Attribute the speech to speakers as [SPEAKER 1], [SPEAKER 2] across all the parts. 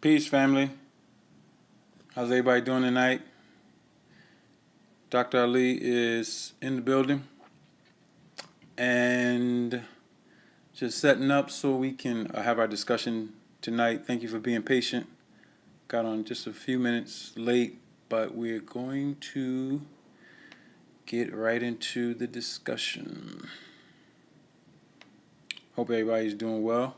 [SPEAKER 1] Peace, family. How's everybody doing tonight? Dr. Ali is in the building and just setting up so we can have our discussion tonight. Thank you for being patient. Got on just a few minutes late, but we're going to get right into the discussion. Hope everybody's doing well.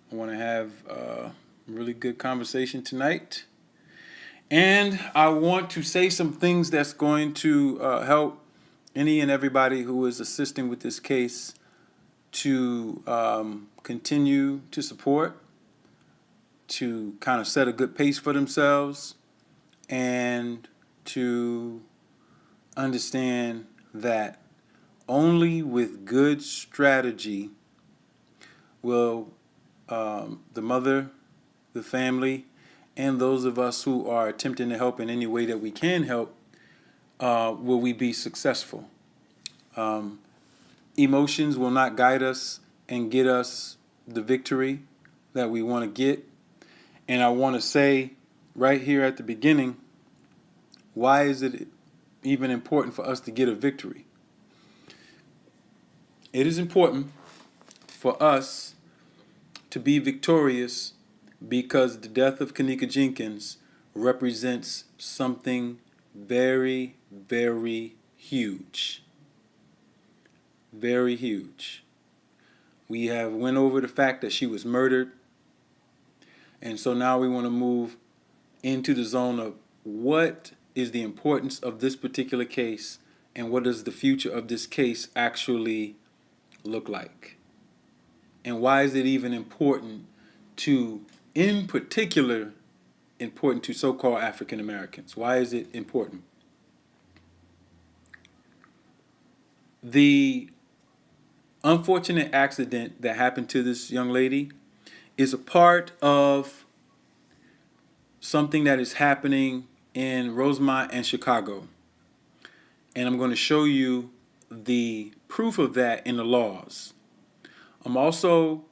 [SPEAKER 1] I want to have a really good conversation tonight. And I want to say some things that's going to help any and everybody who is assisting with this case to continue to support, to kind of set a good pace for themselves, and to understand that only with good strategy will the mother, the family, and those of us who are attempting to help in any way that we can help, will we be successful. Emotions will not guide us and get us the victory that we want to get. And I want to say right here at the beginning, why is it even important for us to get a victory? It is important for us to be victorious because the death of Kenneka Jenkins represents something very, very huge. Very huge. We have went over the fact that she was murdered, and so now we want to move into the zone of what is the importance of this particular case and what does the future of this case actually look like. And why is it even important to, in particular, important to so-called African Americans? Why is it important? The unfortunate accident that happened to this young lady is a part of something that is happening in Rosemont and Chicago. And I'm going to show you the proof of that in the laws. I'm also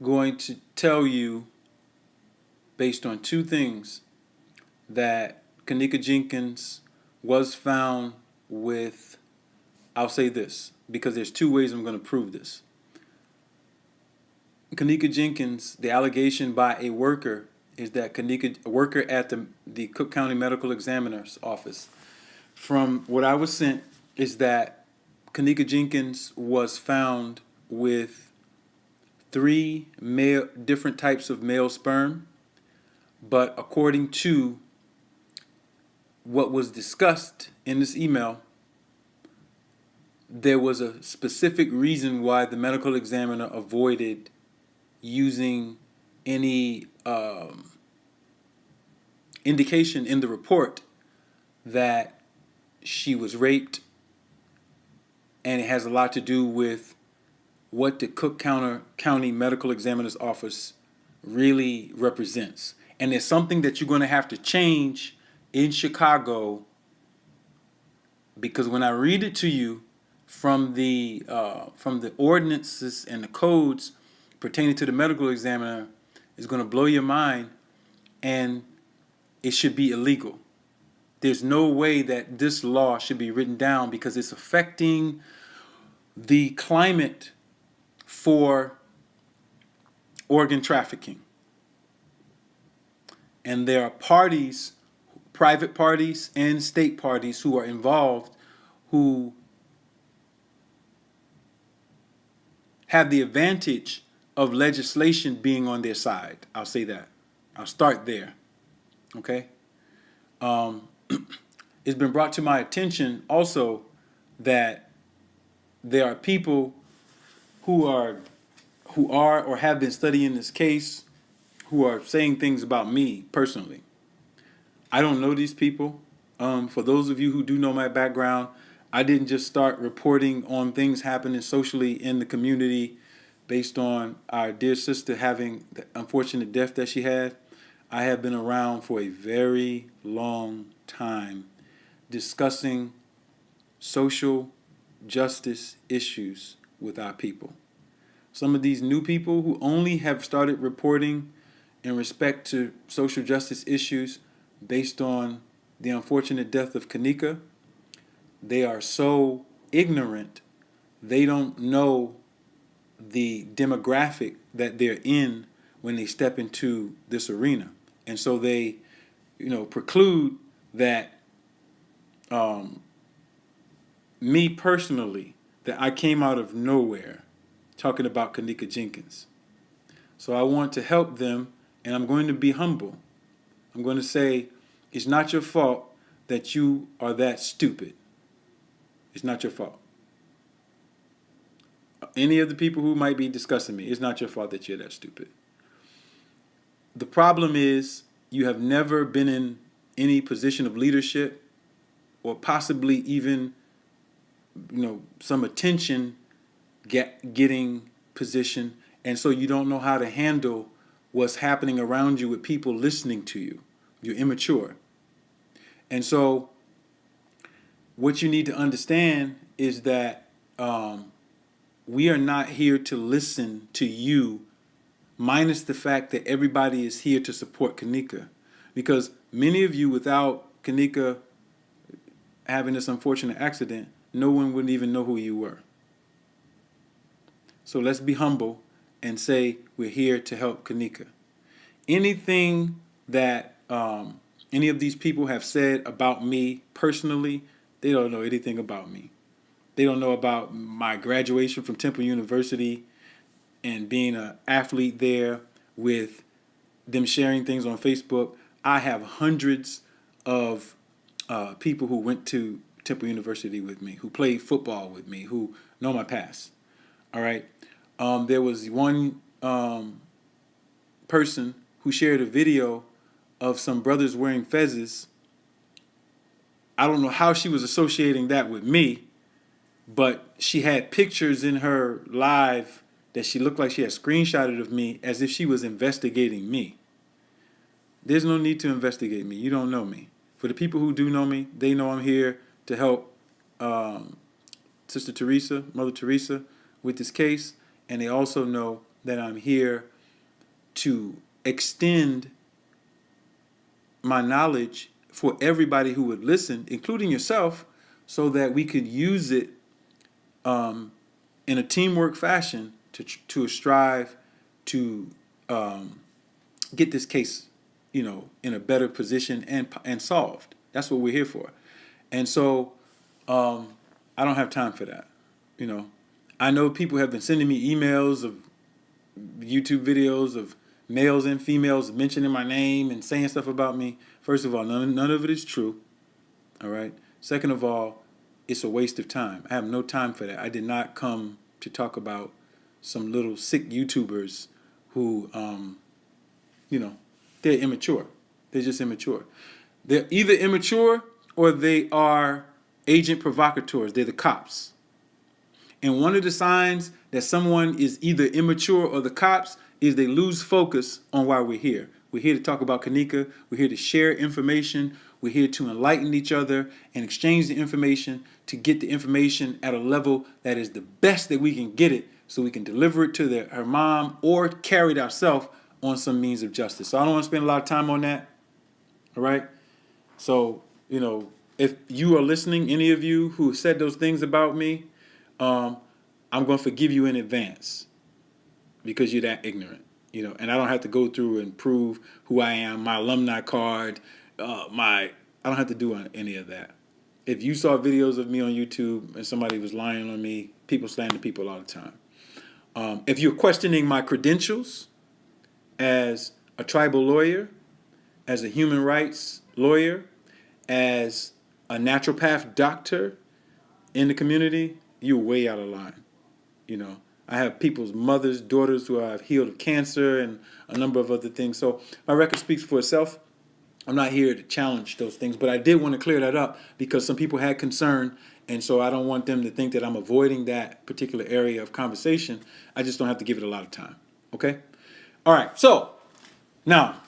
[SPEAKER 1] going to tell you, based on two things, that Kenneka Jenkins was found with, I'll say this, because there's two ways I'm going to prove this. Kenneka Jenkins, the allegation by a worker is that a worker at the Cook County Medical Examiner's office, from what I was sent, is that Kenneka Jenkins was found with 3 different types of male sperm, but according to what was discussed in this email, there was a specific reason why the medical examiner avoided using any indication in the report that she was raped, and it has a lot to do with what the Cook County Medical Examiner's Office really represents. And it's something that you're going to have to change in Chicago, because when I read it to you from the ordinances and the codes pertaining to the medical examiner, it's going to blow your mind, and it should be illegal. There's no way that this law should be written down because it's affecting the climate for organ trafficking. And there are parties, private parties and state parties, who are involved, who have the advantage of legislation being on their side. I'll say that. I'll start there. Okay? It's been brought to my attention also that there are people who are or have been studying this case who are saying things about me personally. I don't know these people. For those of you who do know my background, I didn't just start reporting on things happening socially in the community based on our dear sister having the unfortunate death that she had. I have been around for a very long time discussing social justice issues with our people. some of these new people who only have started reporting in respect to social justice issues based on the unfortunate death of Kenneka, they are so ignorant, they don't know the demographic that they're in when they step into this arena. And so they, preclude that me personally, that I came out of nowhere talking about Kenneka Jenkins. So I want to help them, and I'm going to be humble. I'm going to say, it's not your fault that you are that stupid. It's not your fault. Any of the people who might be discussing me, it's not your fault that you're that stupid. The problem is you have never been in any position of leadership or possibly even, some attention getting position, and so you don't know how to handle what's happening around you with people listening to you. You're immature. And so what you need to understand is that we are not here to listen to you, minus the fact that everybody is here to support Kenneka. Because many of you, without Kenneka having this unfortunate accident, no one would even know who you were. So let's be humble and say we're here to help Kenneka. Anything that any of these people have said about me personally, they don't know anything about me. They don't know about my graduation from Temple University and being an athlete there, with them sharing things on Facebook. I have hundreds of people who went to Temple University with me, who played football with me, who know my past. All right. There was one person who shared a video of some brothers wearing fezzes. I don't know how she was associating that with me, but she had pictures in her live that she looked like she had screenshotted of me as if she was investigating me. There's no need to investigate me. You don't know me. For the people who do know me, they know I'm here to help Sister Teresa, Mother Teresa, with this case. And they also know that I'm here to extend my knowledge for everybody who would listen, including yourself, so that we could use it in a teamwork fashion to strive to get this case, in a better position and solved. That's what we're here for. And so I don't have time for that. I know people have been sending me emails of YouTube videos of males and females mentioning my name and saying stuff about me. First of all, none of it is true. All right. Second of all, it's a waste of time. I have no time for that. I did not come to talk about some little sick YouTubers who, they're immature. They're just immature. They're either immature or they are agent provocateurs. They're the cops. And one of the signs that someone is either immature or the cops is they lose focus on why we're here. We're here to talk about Kenneka. We're here to share information. We're here to enlighten each other and exchange the information to get the information at a level that is the best that we can get it, so we can deliver it to her mom or carry it ourselves on some means of justice. So I don't want to spend a lot of time on that. All right? So, if you are listening, any of you who said those things about me, I'm going to forgive you in advance because you're that ignorant, and I don't have to go through and prove who I am, my alumni card, I don't have to do any of that. If you saw videos of me on YouTube and somebody was lying on me, people slander people all the time. If you're questioning my credentials as a tribal lawyer, as a human rights lawyer, as a naturopath doctor in the community, you're way out of line. I have people's mothers, daughters who I've healed of cancer and a number of other things. So my record speaks for itself. I'm not here to challenge those things, but I did want to clear that up because some people had concern, and so I don't want them to think that I'm avoiding that particular area of conversation. I just don't have to give it a lot of time. Okay? All right. So now,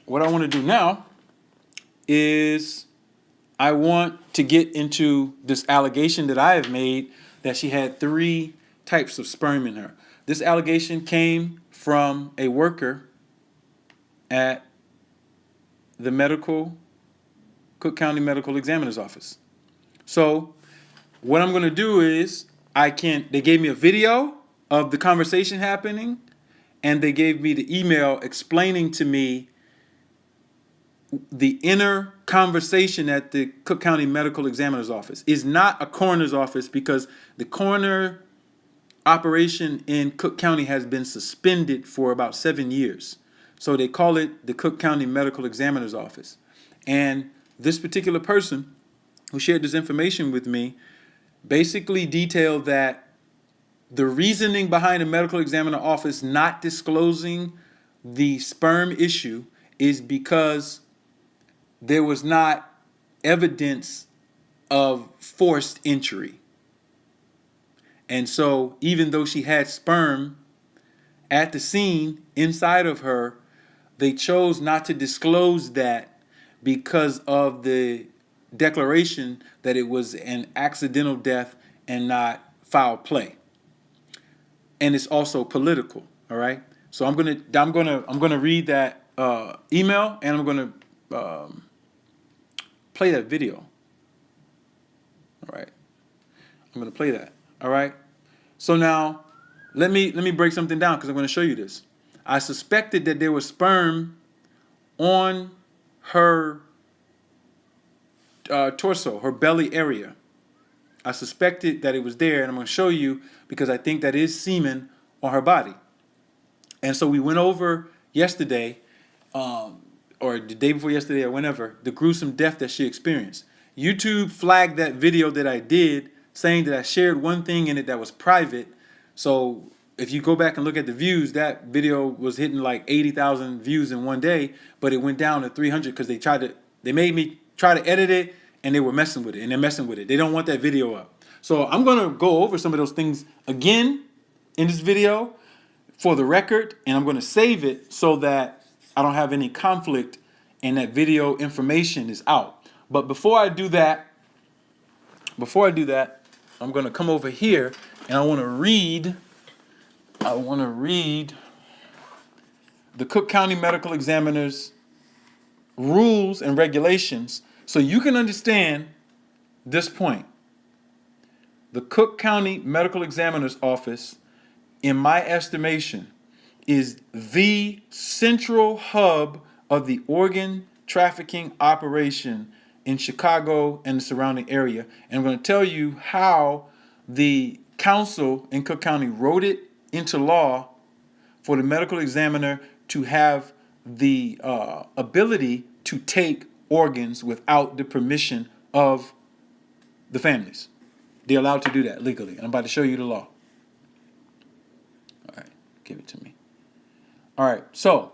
[SPEAKER 1] what I want to do now is I want to get into this allegation that I have made that she had 3 types of sperm in her. This allegation came from a worker at the Cook County Medical Examiner's Office. So what I'm going to do is they gave me a video of the conversation happening, and they gave me the email explaining to me the inner conversation at the Cook County Medical Examiner's Office. Is not a coroner's office, because the coroner operation in Cook County has been suspended for about 7 years. So they call it the Cook County Medical Examiner's Office. And this particular person who shared this information with me basically detailed that the reasoning behind the medical examiner office not disclosing the sperm issue is because there was not evidence of forced entry. And so even though she had sperm at the scene inside of her, they chose not to disclose that because of the declaration that it was an accidental death and not foul play. And it's also political, all right? So I'm gonna read that email, and I'm gonna play that video. All right, I'm gonna play that. All right. So now, let me break something down, because I'm going to show you this. I suspected that there was sperm on her torso, her belly area. I suspected that it was there, and I'm going to show you because I think that is semen on her body. And so we went over yesterday, or the day before yesterday, or whenever, the gruesome death that she experienced. YouTube flagged that video that I did, saying that I shared one thing in it that was private. So if you go back and look at the views, that video was hitting like 80,000 views in one day, but it went down to 300 because they made me try to edit it, and they were messing with it, and they're messing with it. They don't want that video up. So I'm going to go over some of those things again in this video for the record, and I'm going to save it so that I don't have any conflict and that video information is out. But before I do that, I'm going to come over here, and I want to read the Cook County Medical Examiner's rules and regulations so you can understand this point. The Cook County Medical Examiner's Office, in my estimation, is the central hub of the organ trafficking operation in Chicago and the surrounding area. And I'm going to tell you how the council in Cook County wrote it into law for the medical examiner to have the ability to take organs without the permission of the families. They're allowed to do that legally. And I'm about to show you the law. All right, give it to me. All right, so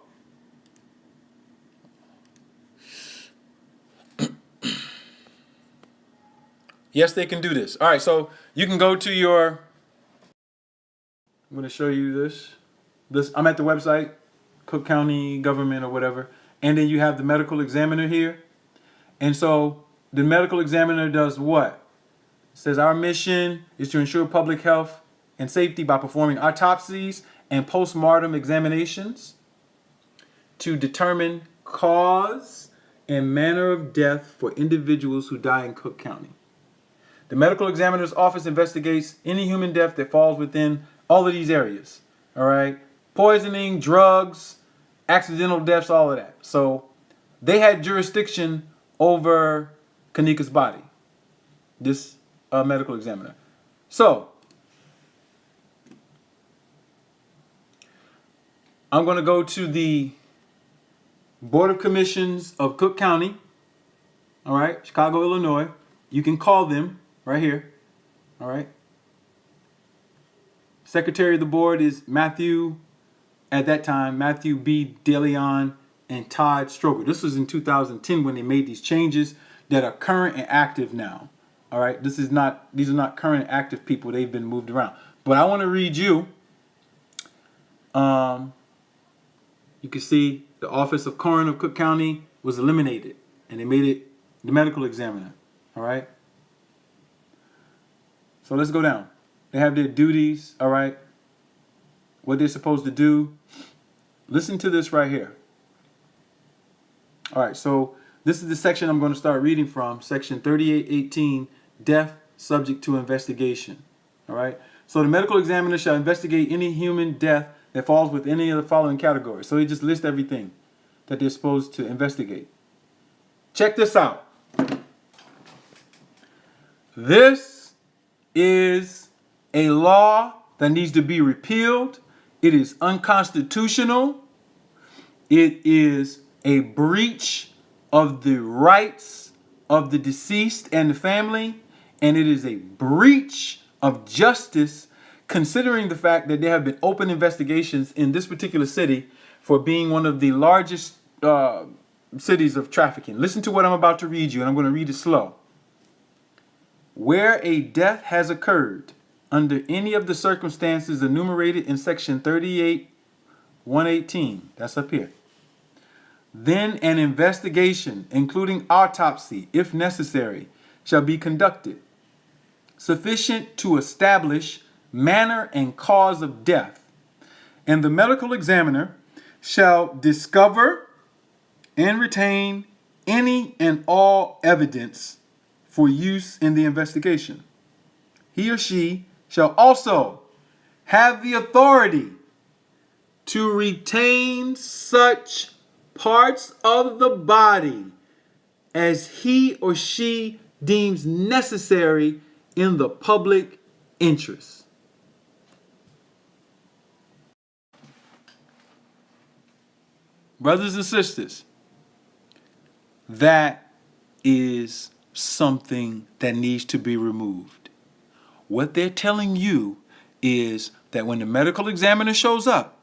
[SPEAKER 1] yes, they can do this. All right, so you can go to your, I'm going to show you this. I'm at the website, Cook County Government or whatever, and then you have the medical examiner here. And so the medical examiner does what? It says our mission is to ensure public health and safety by performing autopsies and postmortem examinations to determine cause and manner of death for individuals who die in Cook County. The medical examiner's office investigates any human death that falls within all of these areas. All right? Poisoning, drugs, accidental deaths, all of that. So they had jurisdiction over Kenneka's body, this medical examiner. So I'm going to go to the Board of Commissions of Cook County, all right, Chicago, Illinois. You can call them right here, all right. Secretary of the board is Matthew B. DeLeon and Todd Stroger. This was in 2010 when they made these changes that are current and active now. All right, these are not current and active people. They've been moved around. But I want to read you. You can see the Office of Coroner of Cook County was eliminated, and they made it the medical examiner. All right. So let's go down. They have their duties, all right? What they're supposed to do. Listen to this right here. All right, so this is the section I'm going to start reading from, section 3818, death subject to investigation. All right, so the medical examiner shall investigate any human death that falls with any of the following categories. So they just list everything that they're supposed to investigate. Check this out. This is a law that needs to be repealed. It is unconstitutional. It is a breach of the rights of the deceased and the family, and it is a breach of justice, considering the fact that there have been open investigations in this particular city for being one of the largest cities of trafficking. Listen to what I'm about to read you, and I'm going to read it slow. Where a death has occurred under any of the circumstances enumerated in section 38:118, that's up here, then an investigation, including autopsy, if necessary, shall be conducted, sufficient to establish manner and cause of death. And the medical examiner shall discover and retain any and all evidence for use in the investigation. He or she shall also have the authority to retain such parts of the body as he or she deems necessary in the public interest. Brothers and sisters, that is something that needs to be removed. What they're telling you is that when the medical examiner shows up,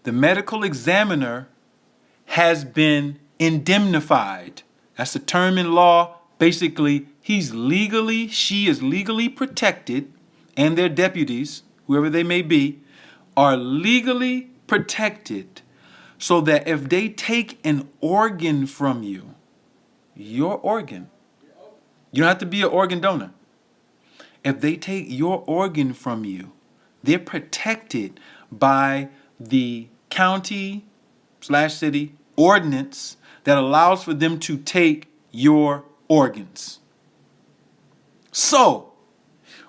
[SPEAKER 1] the medical examiner has been indemnified. That's a term in law. Basically, she is legally protected, and their deputies, whoever they may be, are legally protected, so that if they take an organ from you, your organ, you don't have to be an organ donor. If they take your organ from you, they're protected by the county/city ordinance that allows for them to take your organs. So,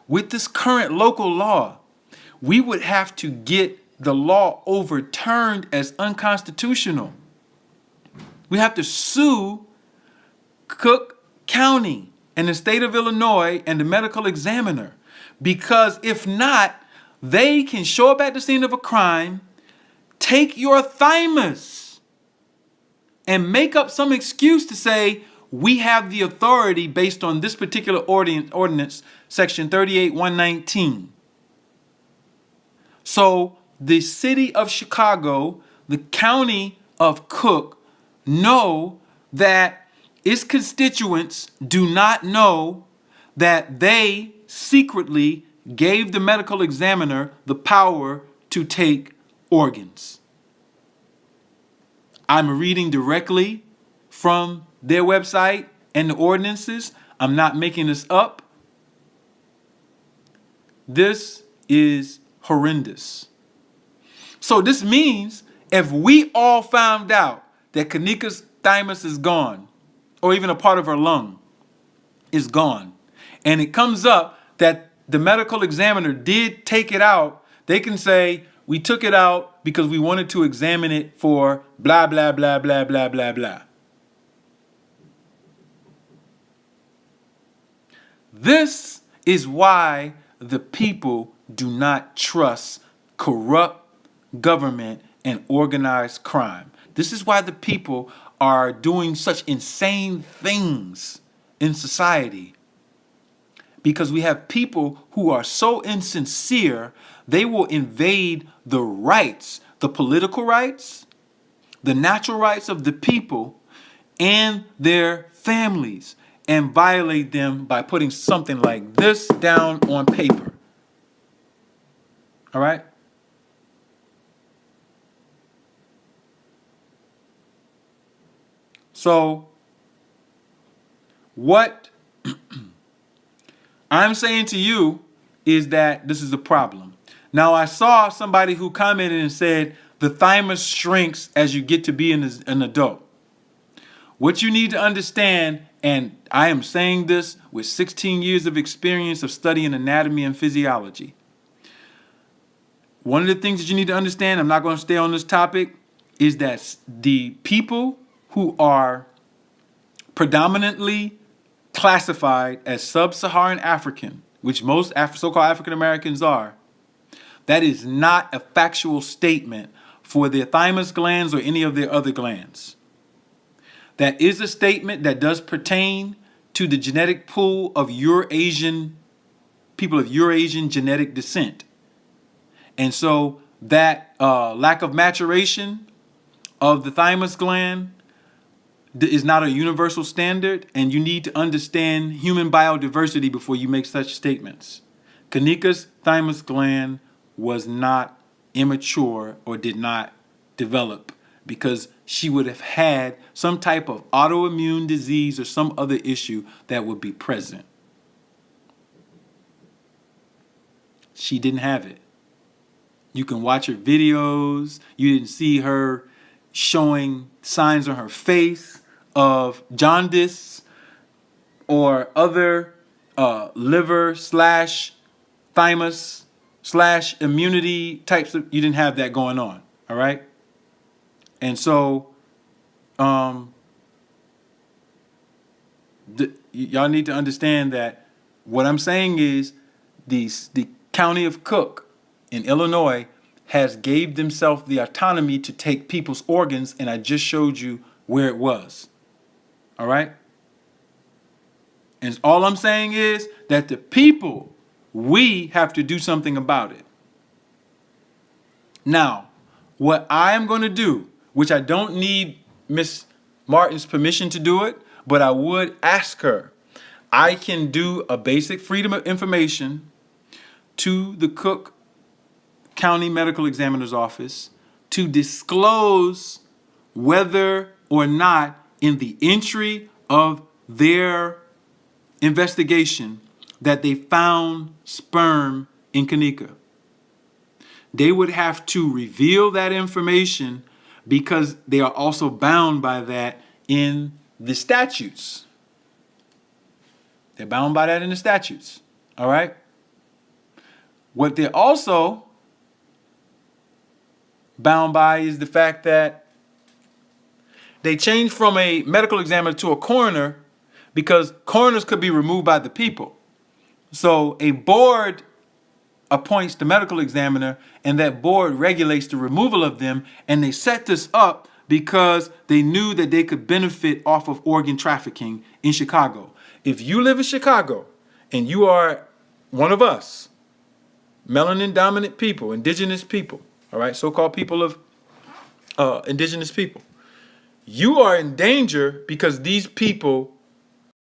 [SPEAKER 1] with this current local law, we would have to get the law overturned as unconstitutional. We have to sue Cook County and the state of Illinois and the medical examiner, because if not, they can show up at the scene of a crime, take your thymus, and make up some excuse to say, we have the authority based on this particular ordinance, section 38:119. So the city of Chicago, the county of Cook, know that its constituents do not know that they secretly gave the medical examiner the power to take organs. I'm reading directly from their website and the ordinances. I'm not making this up. This is horrendous. So this means if we all found out that Kenneka's thymus is gone, or even a part of her lung is gone, and it comes up that the medical examiner did take it out, they can say, we took it out because we wanted to examine it for blah, blah, blah, blah, blah, blah, blah. This is why the people do not trust corrupt government and organized crime. This is why the people are doing such insane things in society. Because we have people who are so insincere, they will invade the rights, the political rights, the natural rights of the people and their families, and violate them by putting something like this down on paper. All right? So, what I'm saying to you is that this is a problem. Now, I saw somebody who commented and said the thymus shrinks as you get to be an adult. What you need to understand, and I am saying this with 16 years of experience of studying anatomy and physiology. One of the things that you need to understand, I'm not going to stay on this topic, is that the people who are predominantly classified as sub-Saharan African, which most so-called African Americans are, that is not a factual statement for their thymus glands or any of their other glands. That is a statement that does pertain to the genetic pool of Eurasian people of Eurasian genetic descent. And so that lack of maturation of the thymus gland is not a universal standard, and you need to understand human biodiversity before you make such statements. Kenneka's thymus gland was not immature or did not develop because she would have had some type of autoimmune disease or some other issue that would be present. She didn't have it. You can watch her videos. You didn't see her showing signs on her face of jaundice or other liver / thymus / immunity types of, you didn't have that going on, all right? And so y'all need to understand that what I'm saying is the county of Cook in Illinois has gave themselves the autonomy to take people's organs, and I just showed you where it was. All right? And all I'm saying is that the people, we have to do something about it. Now, what I am going to do, which I don't need Miss Martin's permission to do it, but I would ask her, I can do a basic freedom of information to the Cook County Medical Examiner's Office to disclose whether or not in the entry of their investigation that they found sperm in Kenneka. They would have to reveal that information because they are also bound by that in the statutes. They're bound by that in the statutes. All right? What they're also bound by is the fact that they changed from a medical examiner to a coroner because coroners could be removed by the people. So a board appoints the medical examiner, and that board regulates the removal of them, and they set this up because they knew that they could benefit off of organ trafficking in Chicago. If you live in Chicago and you are one of us, melanin dominant people, indigenous people, all right, so-called people of indigenous people, you are in danger because these people